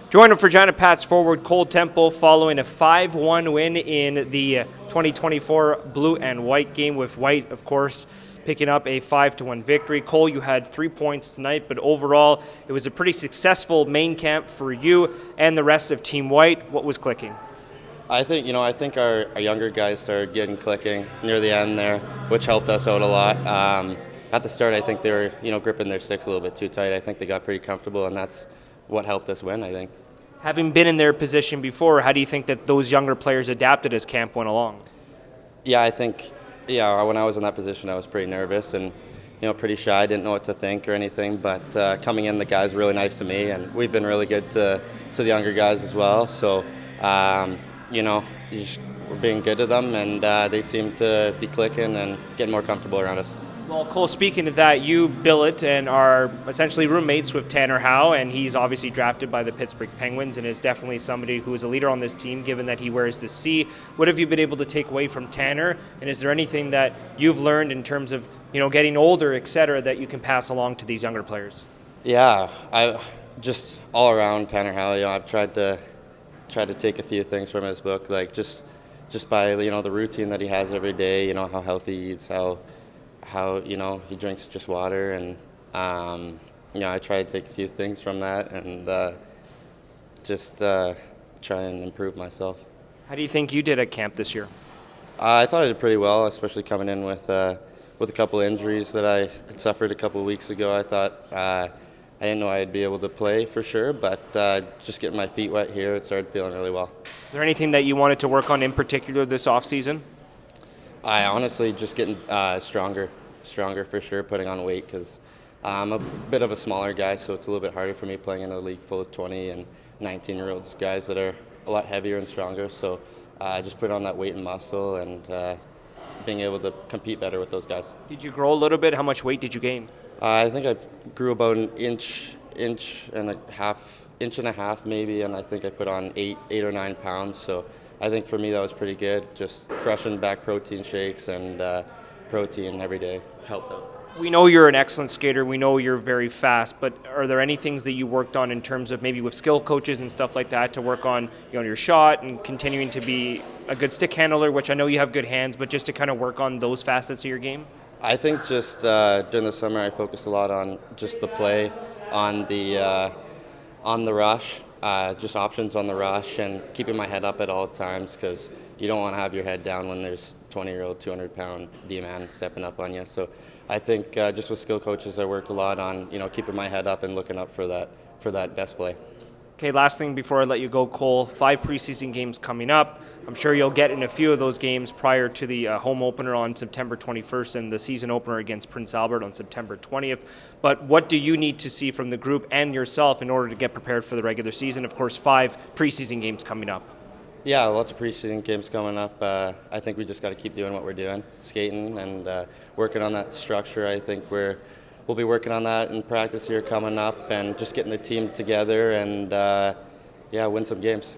Joined with Regina Pats forward Cole Temple following a 5-1 win in the 2024 Blue and White game, with White, of course, picking up a 5-1 victory. Cole, you had 3 points tonight, but overall it was a pretty successful main camp for you and the rest of Team White. What was clicking? I think our younger guys started getting clicking near the end there, which helped us out a lot. At the start, I think they were, gripping their sticks a little bit too tight. I think they got pretty comfortable, and that's what helped us win, I think. Having been in their position before, how do you think that those younger players adapted as camp went along? Yeah, I think, when I was in that position, I was pretty nervous and, pretty shy. I didn't know what to think or anything, but coming in, the guys were really nice to me, and we've been really good to the younger guys as well. So, we're being good to them, and they seem to be clicking and getting more comfortable around us. Well, Cole, speaking of that, you billet and are essentially roommates with Tanner Howe, and he's obviously drafted by the Pittsburgh Penguins and is definitely somebody who is a leader on this team, given that he wears the C. What have you been able to take away from Tanner, and is there anything that you've learned in terms of, getting older, et cetera, that you can pass along to these younger players? Yeah, I just all around Tanner Howe, I've tried to take a few things from his book, like just by the routine that he has every day, how healthy he eats, how he drinks just water, and I try to take a few things from that and just try and improve myself. How do you think you did at camp this year? I thought I did pretty well, especially coming in with a couple injuries that I had suffered a couple of weeks ago. I thought I didn't know I'd be able to play for sure, but just getting my feet wet here, it started feeling really well. Is there anything that you wanted to work on in particular this offseason? I honestly just getting stronger for sure, putting on weight, because I'm a bit of a smaller guy, so it's a little bit harder for me playing in a league full of 20 and 19-year-olds, guys that are a lot heavier and stronger. So just put on that weight and muscle and being able to compete better with those guys. Did you grow a little bit? How much weight did you gain? I think I grew about an inch and a half maybe, and I think I put on 8 or 9 pounds. So I think for me that was pretty good. Just crushing back protein shakes and protein every day helped out. We know you're an excellent skater. We know you're very fast, but are there any things that you worked on in terms of maybe with skill coaches and stuff like that to work on your shot and continuing to be a good stick handler, which I know you have good hands, but just to kind of work on those facets of your game? I think just during the summer I focused a lot on just the play, on the rush, just options on the rush, and keeping my head up at all times, because you don't want to have your head down when there's 20-year-old, 200-pound D-man stepping up on you. So I think just with skill coaches, I worked a lot on keeping my head up and looking up for that best play. Okay, last thing before I let you go, Cole, 5 preseason games coming up. I'm sure you'll get in a few of those games prior to the home opener on September 21st and the season opener against Prince Albert on September 20th. But what do you need to see from the group and yourself in order to get prepared for the regular season? Of course, 5 preseason games coming up. Yeah, lots of preseason games coming up. I think we just got to keep doing what we're doing, skating and working on that structure. I think we'll be working on that in practice here coming up, and just getting the team together and win some games.